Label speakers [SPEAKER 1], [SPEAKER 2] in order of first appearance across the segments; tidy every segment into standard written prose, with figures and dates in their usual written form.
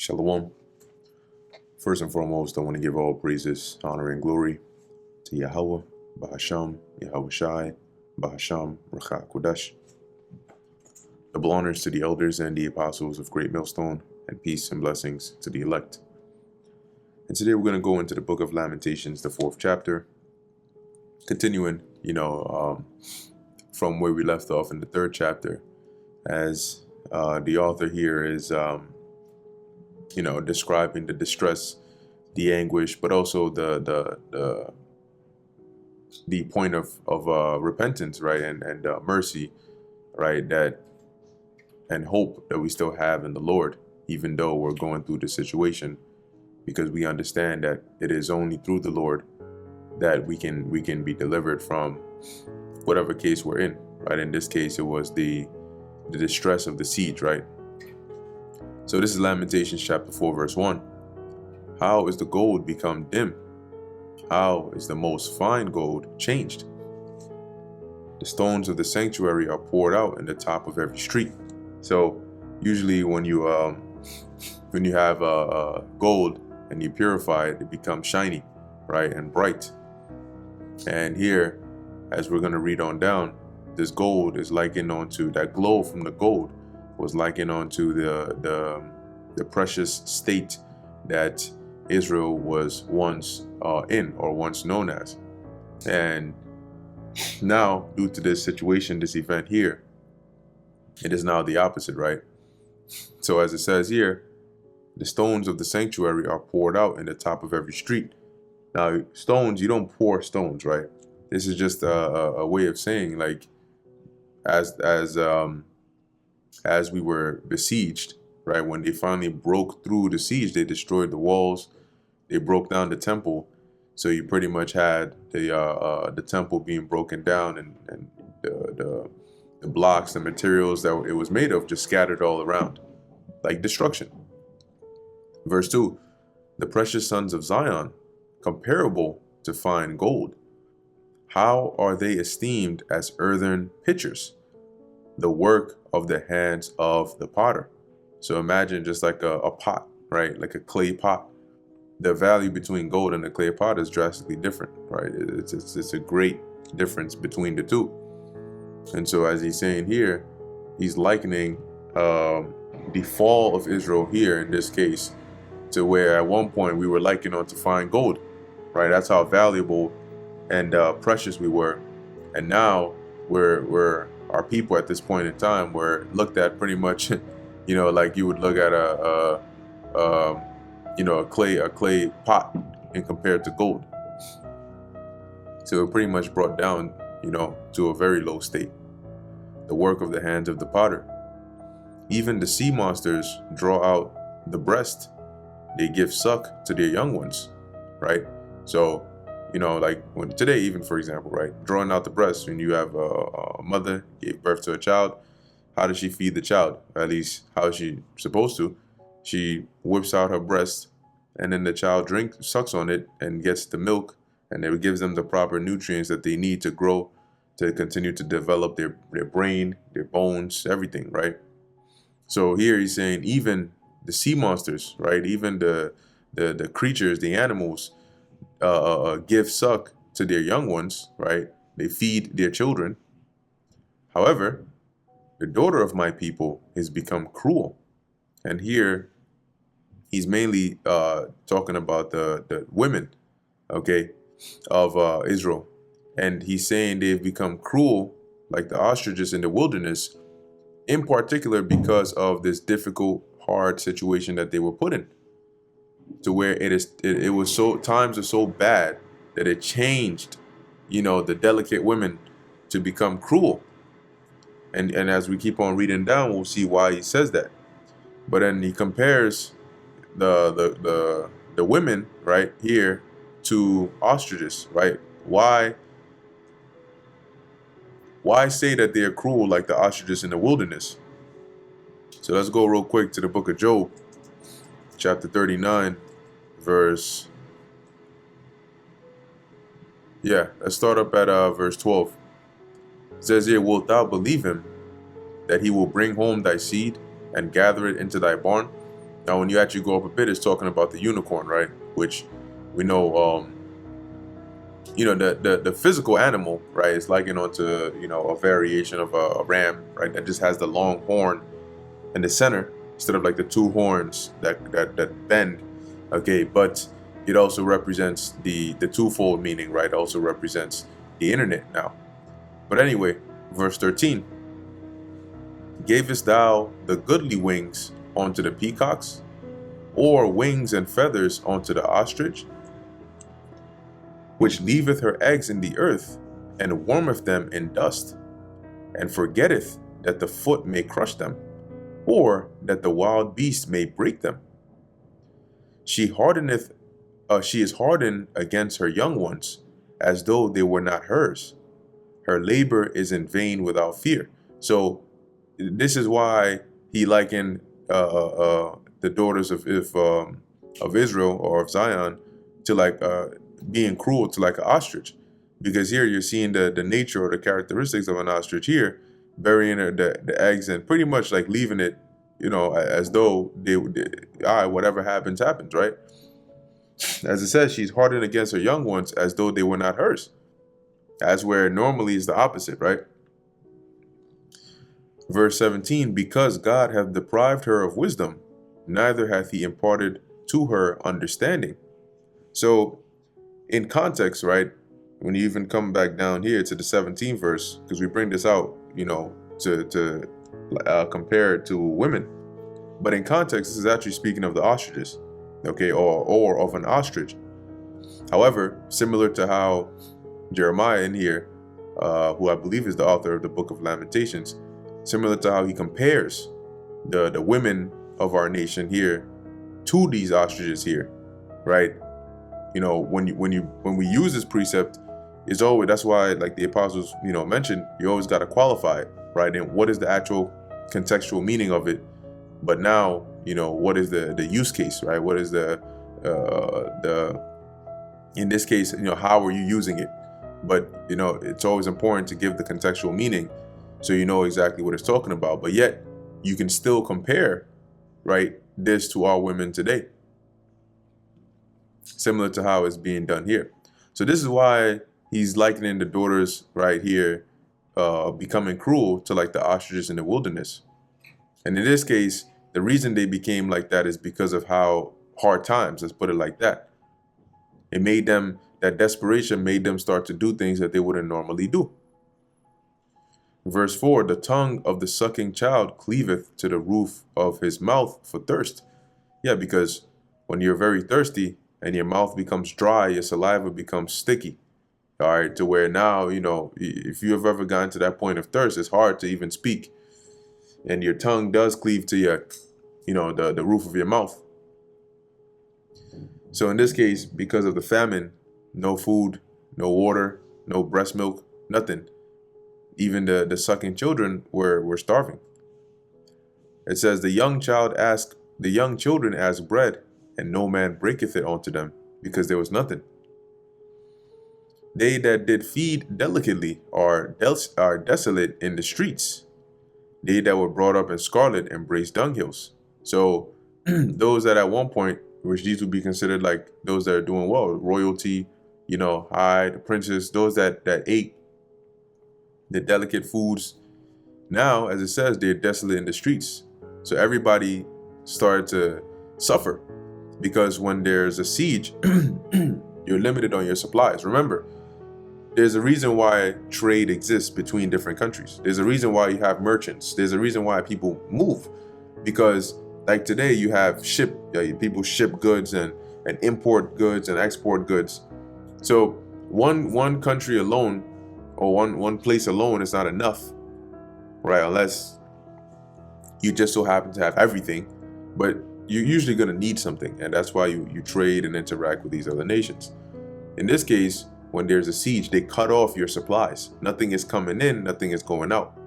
[SPEAKER 1] Shalom. First and foremost, I want to give all praises, honor, and glory to Yahweh, Bahasham, Yahweh Shai, Bahasham, Racha Kodesh. Double honors to the elders and the apostles of Great Millstone, and peace and blessings to the elect. And today we're going to go into the book of Lamentations, the 4th chapter, continuing, from where we left off in the 3rd chapter, as the author here is describing the distress, the anguish, but also the point of repentance, right, and mercy, right, that and hope that we still have in the Lord, even though we're going through this situation, because we understand that it is only through the Lord that we can be delivered from whatever case we're in, right? In this case, it was the distress of the siege, right? So this is Lamentations chapter 4, verse 1. How is the gold become dim? How is the most fine gold changed? The stones of the sanctuary are poured out in the top of every street. So usually when you have gold and you purify it, it becomes shiny, right, and bright. And here, as we're going to read on down, this gold is likened onto that glow from the gold was likened onto the precious state that Israel was once in, or once known as. And now, due to this situation, this event here, it is now the opposite, right? So as it says here, the stones of the sanctuary are poured out in the top of every street. Now, stones, you don't pour stones, right? This is just a way of saying, like, as we were besieged, right? When they finally broke through the siege, they destroyed the walls, they broke down the temple. So you pretty much had the temple being broken down, and the blocks, the materials that it was made of, just scattered all around, like destruction. Verse 2, the precious sons of Zion, comparable to fine gold. How are they esteemed as earthen pitchers, the work of the hands of the potter? So imagine just like a pot, right? Like a clay pot. The value between gold and a clay pot is drastically different, right? It's a great difference between the two. And so as he's saying here, he's likening the fall of Israel here in this case to where at one point we were likened onto fine gold, right? That's how valuable and precious we were. And now we're our people at this point in time were looked at pretty much, like you would look at a clay pot and compared to gold. So it pretty much brought down, to a very low state. The work of the hands of the potter. Even the sea monsters draw out the breast. They give suck to their young ones, right? So, like when today, even for example, right, drawing out the breast, when you have a mother gave birth to a child, how does she feed the child? At least how is she supposed to? She whips out her breast, and then the child sucks on it and gets the milk, and it gives them the proper nutrients that they need to grow, to continue to develop their brain, their bones, everything, right? So here he's saying even the sea monsters, right? Even the creatures, the animals, give suck to their young ones, right? They feed their children. However, the daughter of my people has become cruel. And here he's mainly talking about the women, okay, of Israel. And he's saying they've become cruel like the ostriches in the wilderness, in particular because of this difficult, hard situation that they were put in, to where it was so, times are so bad that it changed, the delicate women to become cruel. And as we keep on reading down, we'll see why he says that. But then he compares the women right here to ostriches, right? Why say that they are cruel like the ostriches in the wilderness? So let's go real quick to the book of Job, chapter 39, let's start up at verse 12. It says here, wilt thou believe him, that he will bring home thy seed and gather it into thy barn? Now, when you actually go up a bit, it's talking about the unicorn, right? Which we know, the physical animal, right, is likened onto, a variation of a ram, right, that just has the long horn in the center instead of like the two horns that bend. Okay, but it also represents the twofold meaning, right? It also represents the internet now. But anyway, verse 13. Gavest thou the goodly wings unto the peacocks, or wings and feathers unto the ostrich, which leaveth her eggs in the earth, and warmeth them in dust, and forgetteth that the foot may crush them, or that the wild beast may break them? She is hardened against her young ones, as though they were not hers. Her labor is in vain without fear. So this is why he likened the daughters of Israel or of Zion to like being cruel to like an ostrich, because here you're seeing the nature or the characteristics of an ostrich here, burying the eggs and pretty much like leaving it, as though all right, whatever happens, happens, right? As it says, she's hardened against her young ones as though they were not hers. As where normally is the opposite, right? Verse 17, because God hath deprived her of wisdom, neither hath he imparted to her understanding. So in context, right, when you even come back down here to the 17th verse, because we bring this out, to compare it to women. But in context, this is actually speaking of the ostriches, okay, or of an ostrich. However, similar to how Jeremiah in here, who I believe is the author of the book of Lamentations, similar to how he compares the women of our nation here to these ostriches here, right? When we use this precept, it's always, that's why like the apostles mentioned, you always got to qualify it, right? And what is the actual contextual meaning of it? But now what is the use case, right? What is the in this case, how are you using it? But it's always important to give the contextual meaning so you know exactly what it's talking about. But yet you can still compare, right, this to our women today, similar to how it's being done here. So this is why he's likening the daughters right here becoming cruel to like the ostriches in the wilderness. And in this case, the reason they became like that is because of how hard times, let's put it like that. It made them, that desperation made them start to do things that they wouldn't normally do. Verse 4, the tongue of the sucking child cleaveth to the roof of his mouth for thirst. Yeah, because when you're very thirsty and your mouth becomes dry, your saliva becomes sticky. All right, to where now, if you have ever gotten to that point of thirst, it's hard to even speak. And your tongue does cleave to your, the roof of your mouth. So in this case, because of the famine, no food, no water, no breast milk, nothing. Even the sucking children were starving. It says, the young children ask bread, and no man breaketh it unto them, because there was nothing. They that did feed delicately are desolate in the streets. They that were brought up in scarlet embrace dunghills. So those that at one point, which these would be considered like those that are doing well, royalty, high, the princes, those that ate the delicate foods, now, as it says, they're desolate in the streets. So everybody started to suffer, because when there's a siege, you're limited on your supplies. Remember, there's a reason why trade exists between different countries. There's a reason why you have merchants. There's a reason why people move, because like today you have people ship goods and import goods and export goods. So one country alone, or one place alone, is not enough, right? Unless you just so happen to have everything, but you're usually going to need something, and that's why you trade and interact with these other nations. In this case, when there's a siege, they cut off your supplies. Nothing is coming in, nothing is going out.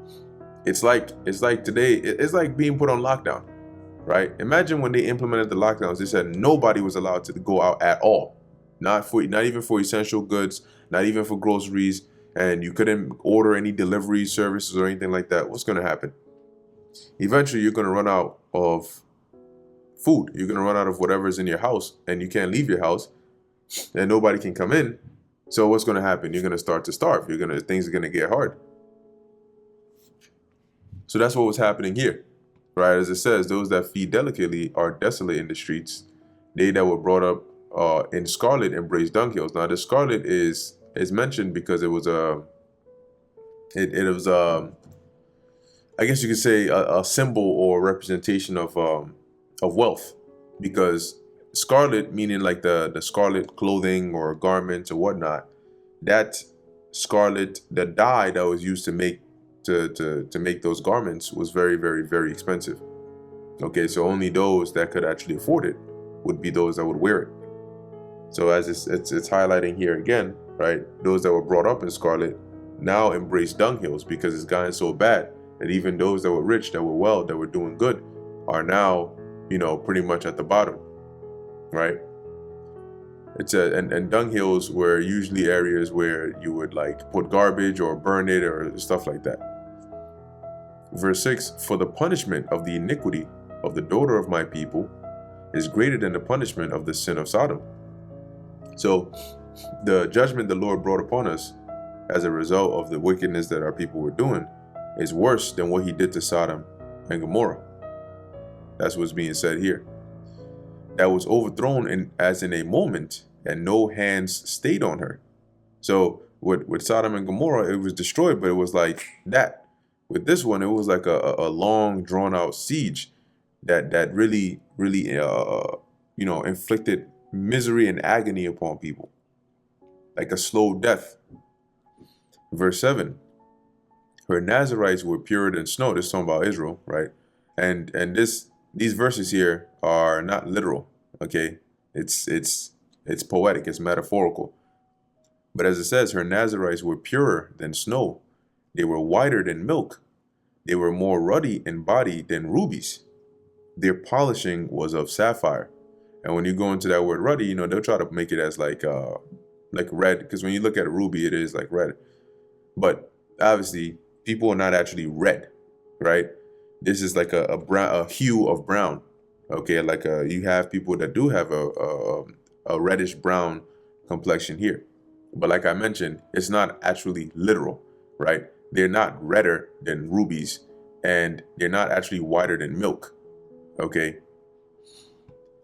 [SPEAKER 1] It's like today, it's like being put on lockdown, right? Imagine when they implemented the lockdowns, they said nobody was allowed to go out at all. Not even for essential goods, not even for groceries, and you couldn't order any delivery services or anything like that. What's going to happen? Eventually, you're going to run out of food. You're going to run out of whatever's in your house, and you can't leave your house, and nobody can come in. So what's going to happen? You're going to start to starve. Things are going to get hard. So that's what was happening here, right? As it says, those that feed delicately are desolate in the streets. They that were brought up in scarlet embrace dunghills. Now the scarlet is mentioned because it was I guess you could say a symbol or representation of wealth, because scarlet, meaning like the scarlet clothing or garments or whatnot, that scarlet, the dye that was used to make those garments was very, very, very expensive. Okay, so only those that could actually afford it would be those that would wear it. So as it's highlighting here again, right? Those that were brought up in scarlet now embrace dunghills, because it's gotten so bad that even those that were rich, that were well, that were doing good, are now, pretty much at the bottom, right? And dunghills were usually areas where you would like put garbage or burn it or stuff like that. Verse 6, for the punishment of the iniquity of the daughter of my people is greater than the punishment of the sin of Sodom. So the judgment the Lord brought upon us as a result of the wickedness that our people were doing is worse than what he did to Sodom and Gomorrah. That's what's being said here. That was overthrown as in a moment, and no hands stayed on her. So with Sodom and Gomorrah, it was destroyed, but it was like that. With this one, it was like a long, drawn-out siege that really, really, inflicted misery and agony upon people, like a slow death. Verse 7, her Nazarites were purer than snow. This is talking about Israel, right? And these verses here are not literal, okay? It's poetic, it's metaphorical. But as it says, her Nazarites were purer than snow. They were whiter than milk. They were more ruddy in body than rubies. Their polishing was of sapphire. And when you go into that word ruddy, they'll try to make it as like red, because when you look at a ruby, it is like red. But obviously, people are not actually red, right? This is like a hue of brown. Okay, like you have people that do have a reddish brown complexion here. But like I mentioned, it's not actually literal, right? They're not redder than rubies, and they're not actually whiter than milk. Okay.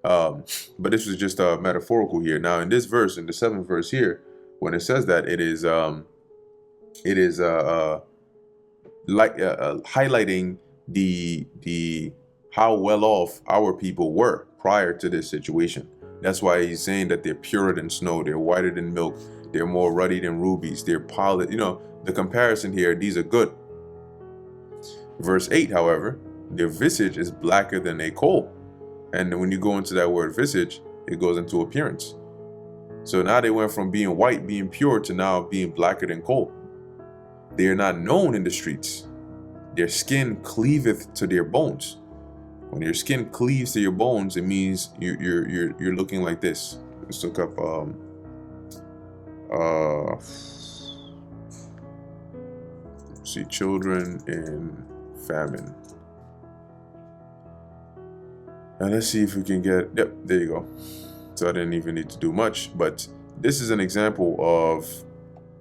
[SPEAKER 1] But this was just metaphorical here. Now in this verse, in the 7th verse here, when it says that, it is highlighting the how well off our people were prior to this situation. That's why he's saying that they're purer than snow, they're whiter than milk, they're more ruddy than rubies, they're polished. The comparison here, these are good. Verse 8, however, their visage is blacker than a coal. And when you go into that word visage, it goes into appearance. So now they went from being white, being pure, to now being blacker than coal. They are not known in the streets. Their skin cleaveth to their bones. When your skin cleaves to your bones, it means you're looking like this. Let's look up see, children in famine. And let's see if we can get, yep, there you go. So I didn't even need to do much, but this is an example of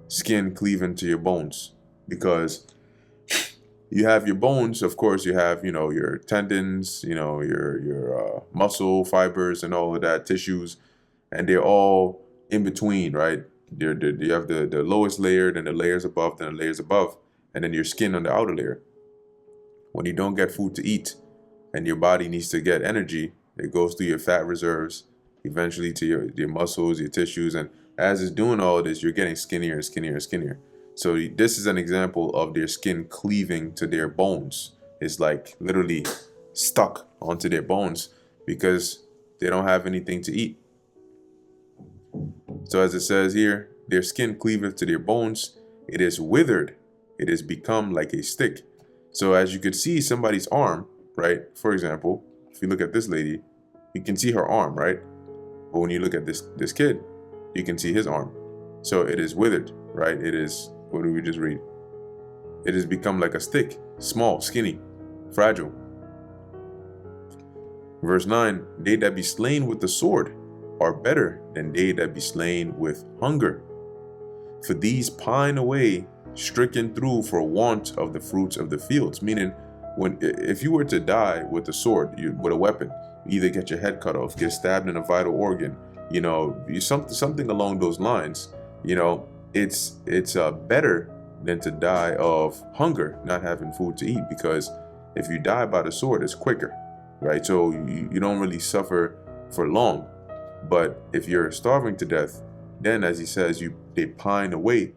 [SPEAKER 1] skin cleaving to your bones, because you have your bones, of course, you have, your tendons, your muscle fibers and all of that, tissues, and they're all in between, right? You have the lowest layer, then the layers above, then the layers above, and then your skin on the outer layer. When you don't get food to eat and your body needs to get energy, it goes through your fat reserves, eventually to your muscles, your tissues, and as it's doing all of this, you're getting skinnier and skinnier and skinnier. So this is an example of their skin cleaving to their bones. It's like literally stuck onto their bones because they don't have anything to eat. So as it says here, their skin cleaveth to their bones. It is withered. It is become like a stick. So as you could see somebody's arm, right? For example, if you look at this lady, you can see her arm, right? But when you look at this kid, you can see his arm. So it is withered, right? It is, what do we just read? It has become like a stick, small, skinny, fragile. Verse 9, they that be slain with the sword are better than they that be slain with hunger. For these pine away, stricken through for want of the fruits of the fields. Meaning, if you were to die with a sword, with a weapon, you either get your head cut off, get stabbed in a vital organ, something along those lines. It's better than to die of hunger, not having food to eat, because if you die by the sword, it's quicker, right? So you don't really suffer for long. But if you're starving to death, then, as he says, they pine away,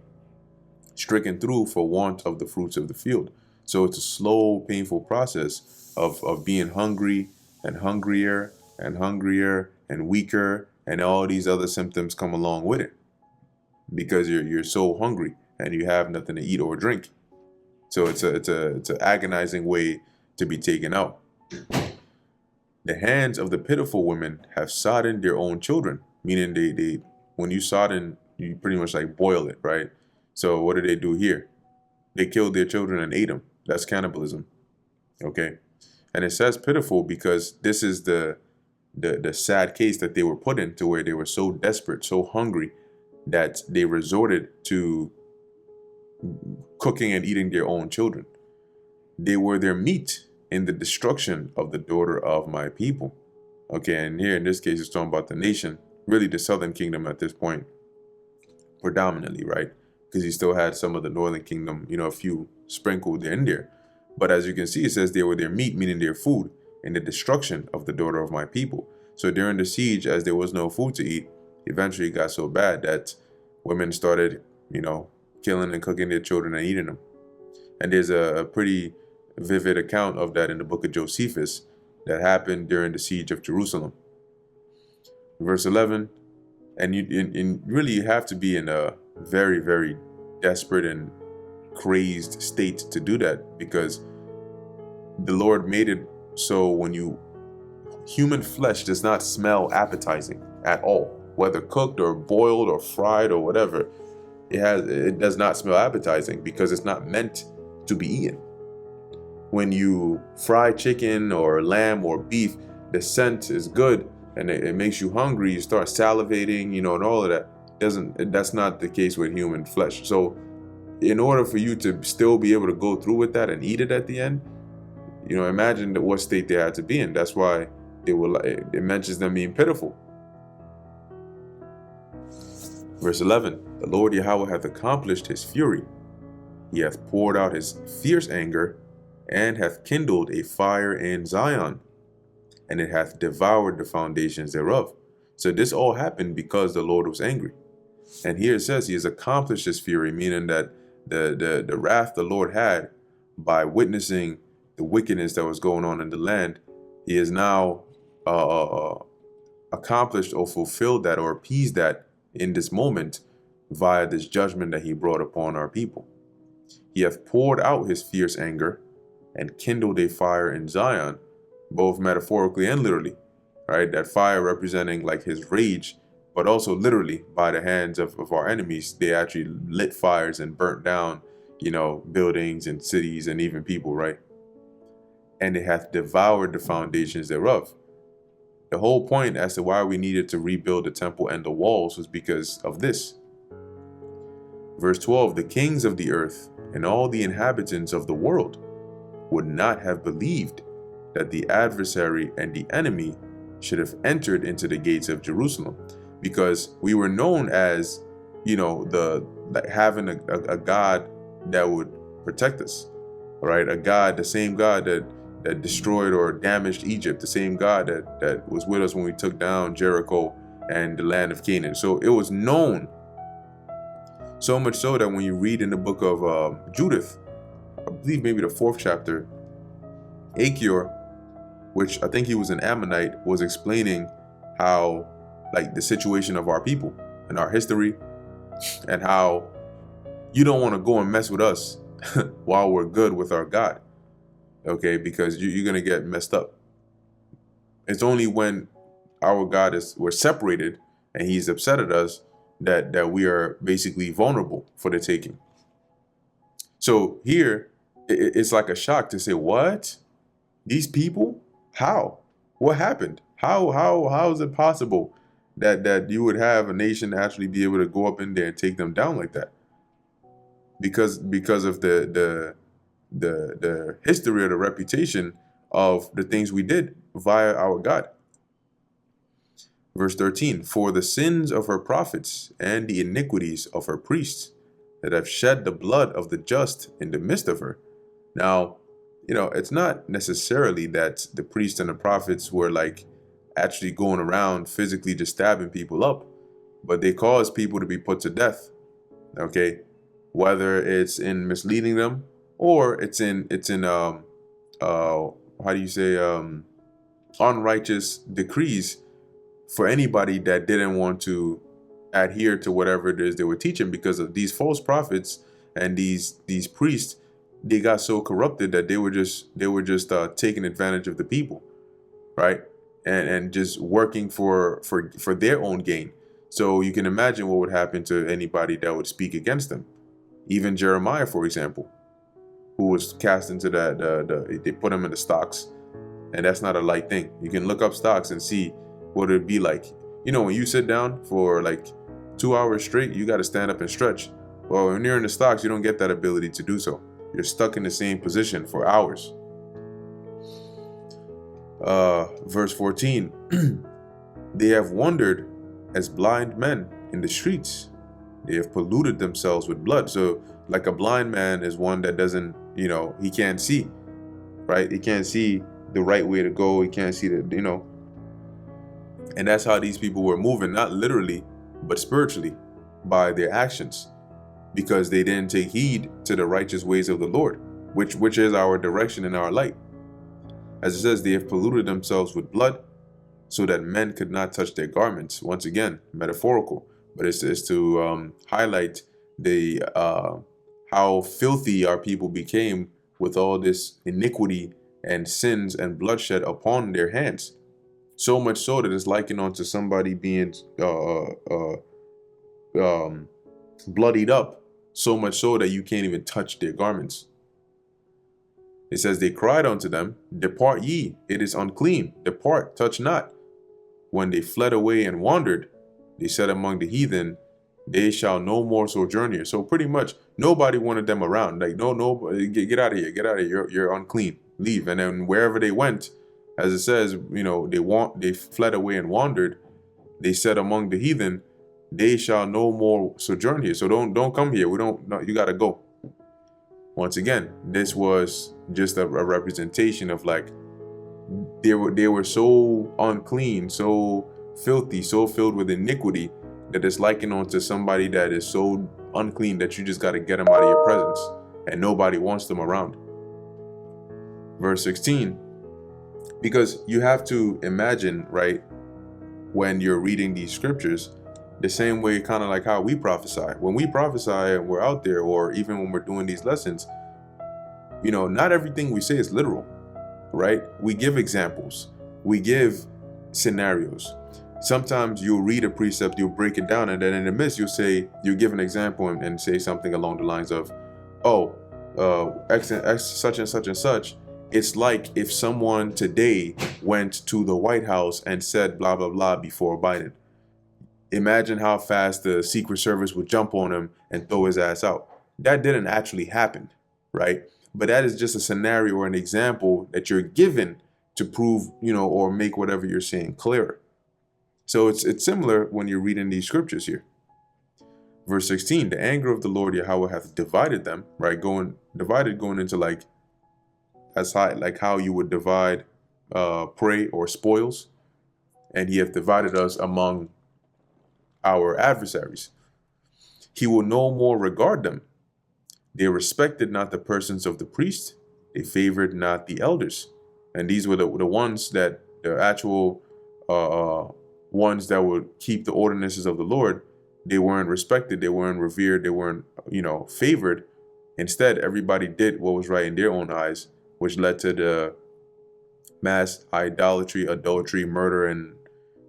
[SPEAKER 1] stricken through for want of the fruits of the field. So it's a slow, painful process of being hungry and hungrier and hungrier and weaker, and all these other symptoms come along with it, because you're so hungry and you have nothing to eat or drink. So it's an agonizing way to be taken out. The hands of the pitiful women have sodden their own children, meaning they when you sodden, you pretty much like boil it, right? So what do they do here? They killed their children and ate them. That's cannibalism. Okay. And it says pitiful because this is the sad case that they were put in, to where they were so desperate, so hungry, that they resorted to cooking and eating their own children. They were their meat in the destruction of the daughter of my people. Okay, and here in this case, it's talking about the nation, really the southern kingdom at this point, predominantly, right? Because he still had some of the northern kingdom, a few sprinkled in there. But as you can see, it says they were their meat, meaning their food, in the destruction of the daughter of my people. So during the siege, as there was no food to eat, eventually it got so bad that women started, killing and cooking their children and eating them. And there's a pretty vivid account of that in the book of Josephus that happened during the siege of Jerusalem. Verse 11, and you really have to be in a very, very desperate and crazed state to do that, because the Lord made it so human flesh does not smell appetizing at all, whether cooked or boiled or fried or whatever. It does not smell appetizing because it's not meant to be eaten. When you fry chicken or lamb or beef, the scent is good and it makes you hungry. You start salivating, and all of that. That's not the case with human flesh. So in order for you to still be able to go through with that and eat it at the end, imagine what state they had to be in. That's why it mentions them being pitiful. Verse 11, the Lord Yahweh hath accomplished his fury. He hath poured out his fierce anger, and hath kindled a fire in Zion, and it hath devoured the foundations thereof. So this all happened because the Lord was angry. And here it says he has accomplished his fury, meaning that the wrath the Lord had by witnessing the wickedness that was going on in the land, he has now accomplished or fulfilled that or appeased that in this moment via this judgment that he brought upon our people. He hath poured out his fierce anger and kindled a fire in Zion, both metaphorically and literally, right? That fire representing like his rage, but also literally by the hands of our enemies. They actually lit fires and burnt down, buildings and cities and even people, right? And it hath devoured the foundations thereof. The whole point as to why we needed to rebuild the temple and the walls was because of this. Verse 12, the kings of the earth and all the inhabitants of the world would not have believed that the adversary and the enemy should have entered into the gates of Jerusalem, because we were known as, having a God that would protect us, right? A God, the same God that destroyed or damaged Egypt, the same God that was with us when we took down Jericho and the land of Canaan. So it was known, so much so that when you read in the book of Judith, I believe maybe the 4th chapter, Achior, which I think he was an Ammonite, was explaining how, like, the situation of our people and our history, and how you don't want to go and mess with us while we're good with our God, okay? Because you're going to get messed up. It's only when our God we're separated and he's upset at us that we are basically vulnerable for the taking. So here, it's like a shock to say, what? These people? How? What happened? How is it possible that you would have a nation actually be able to go up in there and take them down like that? Because of the history or the reputation of the things we did via our God. Verse 13, for the sins of her prophets and the iniquities of her priests that have shed the blood of the just in the midst of her. Now, it's not necessarily that the priests and the prophets were like actually going around physically just stabbing people up, but they caused people to be put to death. Okay, whether it's in misleading them or it's in how do you say unrighteous decrees for anybody that didn't want to adhere to whatever it is they were teaching, because of these false prophets and these priests. They got so corrupted that they were just taking advantage of the people, right? And just working for their own gain. So you can imagine what would happen to anybody that would speak against them. Even Jeremiah, for example, who was cast into they put him in the stocks, and that's not a light thing. You can look up stocks and see what it'd be like. When you sit down for like 2 hours straight, you got to stand up and stretch. Well, when you're in the stocks, you don't get that ability to do so. You're stuck in the same position for hours. Verse 14, they have wandered as blind men in the streets. They have polluted themselves with blood. So like a blind man is one that doesn't, he can't see, right? He can't see the right way to go. He can't see and that's how these people were moving, not literally, but spiritually, by their actions, because they didn't take heed to the righteous ways of the Lord, which is our direction and our light. As it says, they have polluted themselves with blood so that men could not touch their garments. Once again, metaphorical, but it's to highlight the how filthy our people became with all this iniquity and sins and bloodshed upon their hands. So much so that it's likened onto somebody being bloodied up, so much so that you can't even touch their garments. It says, they cried unto them, depart ye, it is unclean, depart, touch not. When they fled away and wandered, they said among the heathen, they shall no more sojourn here. So pretty much nobody wanted them around. Like, no, get out of here, you're unclean, leave. And then wherever they went, as it says, they fled away and wandered. They said among the heathen, they shall no more sojourn here. So don't come here. You gotta go. Once again, this was just a representation of like they were so unclean, so filthy, so filled with iniquity, that it's likened onto somebody that is so unclean that you just got to get them out of your presence, and nobody wants them around. Verse 16, because you have to imagine, right, when you're reading these scriptures, the same way kind of like how we prophesy. When we prophesy and we're out there, or even when we're doing these lessons, not everything we say is literal, right? We give examples, we give scenarios. Sometimes you'll read a precept, you'll break it down, and then in the midst you'll give an example and say something along the lines of, X such and such and such. It's like if someone today went to the White House and said blah blah blah before Biden. Imagine how fast the Secret Service would jump on him and throw his ass out. That didn't actually happen, right? But that is just a scenario or an example that you're given to prove, or make whatever you're saying clearer. So it's similar when you're reading these scriptures here. Verse 16, the anger of the Lord Yahweh hath divided them, right? Going into like as high, like how you would divide prey or spoils. And he hath divided us among our adversaries. He will no more regard them. They respected not the persons of the priest. They favored not the elders. And these were the ones that the actual ones that would keep the ordinances of the Lord. They weren't respected. They weren't revered. They weren't, favored. Instead, everybody did what was right in their own eyes, which led to the mass idolatry, adultery, murder, and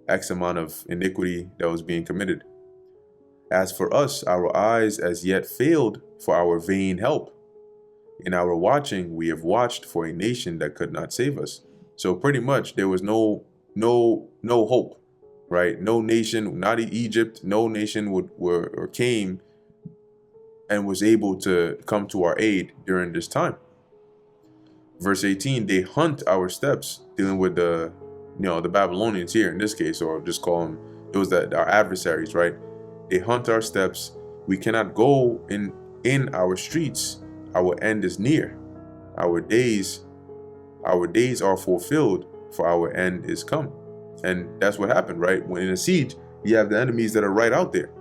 [SPEAKER 1] X amount of iniquity that was being committed. As for us, our eyes as yet failed for our vain help. In our watching, we have watched for a nation that could not save us. So pretty much there was no hope, right? No nation, not Egypt, no nation came and was able to come to our aid during this time. Verse 18, they hunt our steps, dealing with the Babylonians here in this case, or just call them, it was that our adversaries, right? They hunt our steps. We cannot go in our streets. Our end is near. Our days are fulfilled, for our end is come. And that's what happened, right? When in a siege, you have the enemies that are right out there.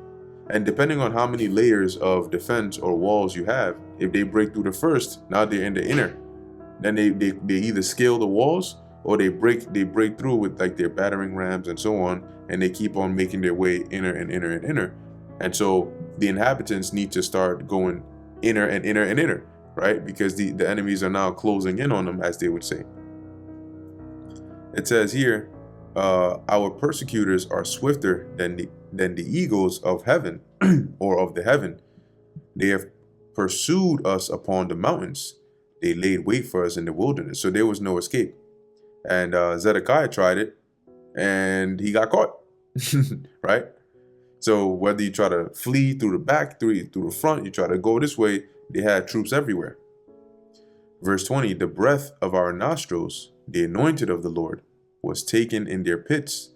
[SPEAKER 1] And depending on how many layers of defense or walls you have, if they break through the first, now they're in the inner. Then they either scale the walls, or they break through with like their battering rams and so on, and they keep on making their way inner and inner and inner. And so the inhabitants need to start going inner and inner and inner, right? Because the enemies are now closing in on them, as they would say. It says here, our persecutors are swifter than the eagles of heaven or of the heaven. They have pursued us upon the mountains. They laid wait for us in the wilderness. So there was no escape. And Zedekiah tried it, and he got caught, right? So whether you try to flee through the back, through the front, you try to go this way, they had troops everywhere. Verse 20, the breath of our nostrils, the anointed of the Lord, was taken in their pits,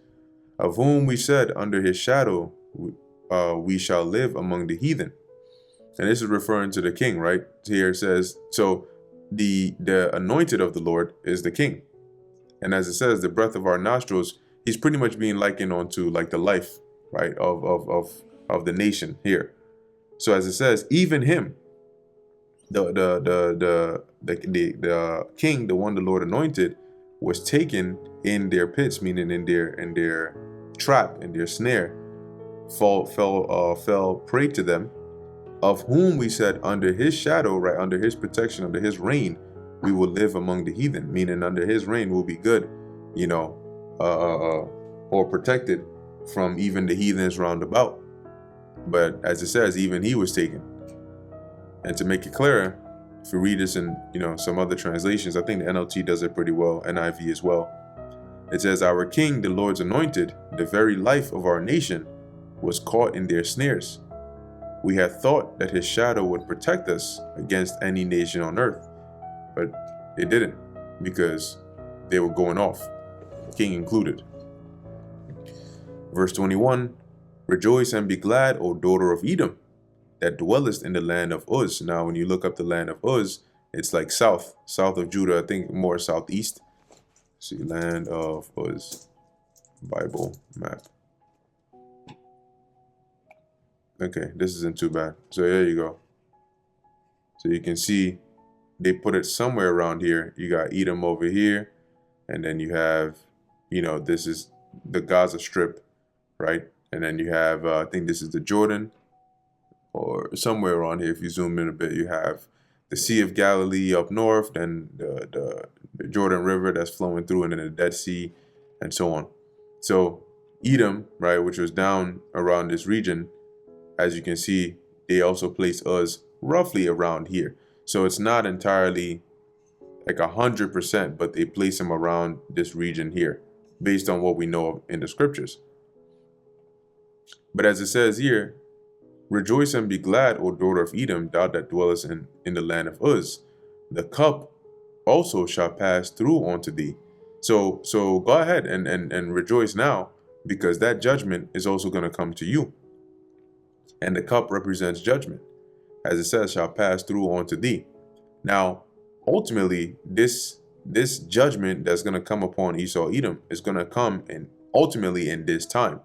[SPEAKER 1] of whom we said, under his shadow we shall live among the heathen. And this is referring to the king, right? Here it says, so the anointed of the Lord is the king. And as it says, the breath of our nostrils, he's pretty much being likened onto like the life, right, of the nation here. So as it says, even him, the king, the one the Lord anointed, was taken in their pits, meaning in their trap, in their snare, fell prey to them, of whom we said, under his shadow, right, under his protection, under his reign, we will live among the heathen, meaning under his reign we'll be good, or protected from even the heathens round about. But as it says, even he was taken. And to make it clearer, if you read this in some other translations, I think the NLT does it pretty well, NIV as well. It says, our king, the Lord's anointed, the very life of our nation, was caught in their snares. We had thought that his shadow would protect us against any nation on earth, but it didn't, because they were going off, king included. Verse 21, rejoice and be glad, O daughter of Edom, that dwellest in the land of Uz. Now, when you look up the land of Uz, it's like south of Judah, I think more southeast. See, land of Uz, Bible map. Okay, this isn't too bad. So there you go. So you can see they put it somewhere around here. You got Edom over here, and then you have, this is the Gaza Strip, right? And then you have, I think this is the Jordan, or somewhere around here. If you zoom in a bit, you have the Sea of Galilee up north, then the Jordan River that's flowing through, and then the Dead Sea, and so on. So Edom, right, which was down around this region, as you can see, they also place us roughly around here. So it's not entirely like 100%, but they place them around this region here, based on what we know in the scriptures. But as it says here, rejoice and be glad, O daughter of Edom, thou that dwellest in the land of Uz. The cup also shall pass through unto thee. So go ahead and rejoice now, because that judgment is also going to come to you. And the cup represents judgment, as it says, shall pass through unto thee. Now, ultimately, this judgment that's going to come upon Esau, Edom, is going to come ultimately in this time.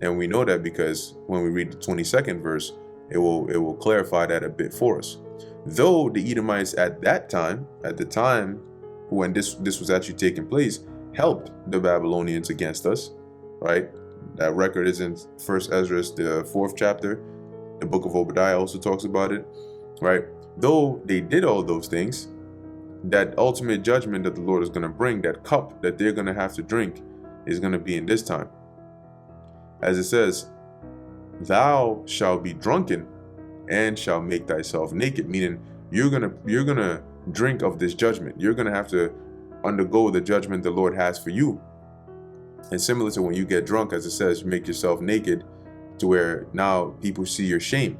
[SPEAKER 1] And we know that because when we read the 22nd verse, it will clarify that a bit for us. Though the Edomites at the time when this was actually taking place, helped the Babylonians against us, right? That record is in 1 Ezra, the 4th chapter. The book of Obadiah also talks about it, right? Though they did all those things, that ultimate judgment that the Lord is going to bring, that cup that they're going to have to drink, is going to be in this time. As it says, thou shalt be drunken and shall make thyself naked, meaning you're gonna drink of this judgment. You're gonna have to undergo the judgment the Lord has for you. And similar to when you get drunk, as it says, you make yourself naked, to where now people see your shame,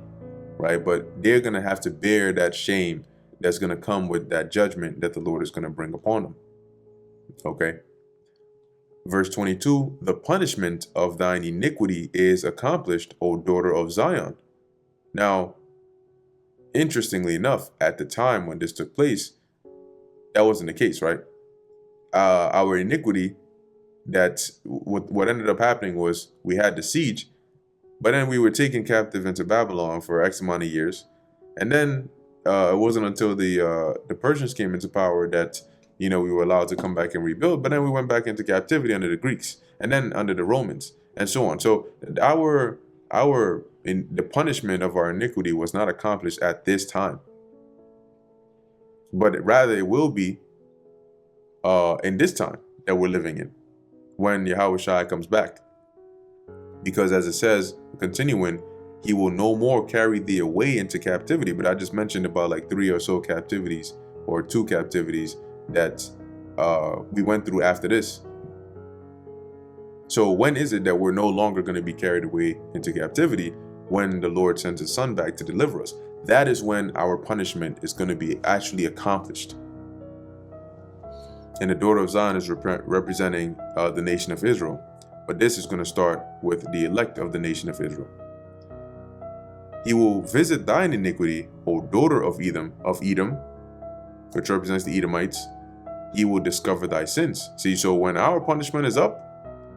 [SPEAKER 1] right? But they're going to have to bear that shame that's going to come with that judgment that the Lord is going to bring upon them. Okay. Verse 22, the punishment of thine iniquity is accomplished, O daughter of Zion. Now, interestingly enough, at the time when this took place, that wasn't the case, right? Our iniquity, what ended up happening was we had the siege, but then we were taken captive into Babylon for X amount of years. And then it wasn't until the Persians came into power that, we were allowed to come back and rebuild. But then we went back into captivity under the Greeks and then under the Romans and so on. So the punishment of our iniquity was not accomplished at this time, but rather it will be in this time that we're living in, when Yahushua comes back. Because as it says, continuing, he will no more carry thee away into captivity. But I just mentioned about like 3 or so captivities, or 2 captivities that we went through after this. So when is it that we're no longer going to be carried away into captivity? When the Lord sends his son back to deliver us. That is when our punishment is going to be actually accomplished. And the daughter of Zion is representing the nation of Israel. But this is going to start with the elect of the nation of Israel. He will visit thine iniquity, O daughter of Edom, which represents the Edomites. He will discover thy sins. See, so when our punishment is up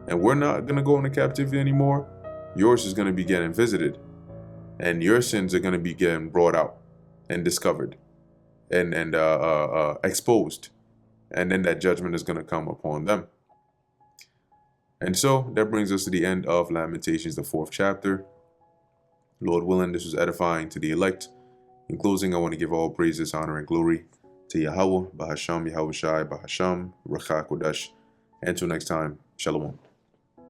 [SPEAKER 1] and we're not going to go into captivity anymore, yours is going to be getting visited. And your sins are going to be getting brought out and discovered and exposed. And then that judgment is going to come upon them. And so that brings us to the end of Lamentations, the 4th chapter. Lord willing, this was edifying to the elect. In closing, I want to give all praises, honor, and glory to Yahweh, Bahasham, Yahushai, Bahasham, Rachah Kodesh. Until next time, Shalom.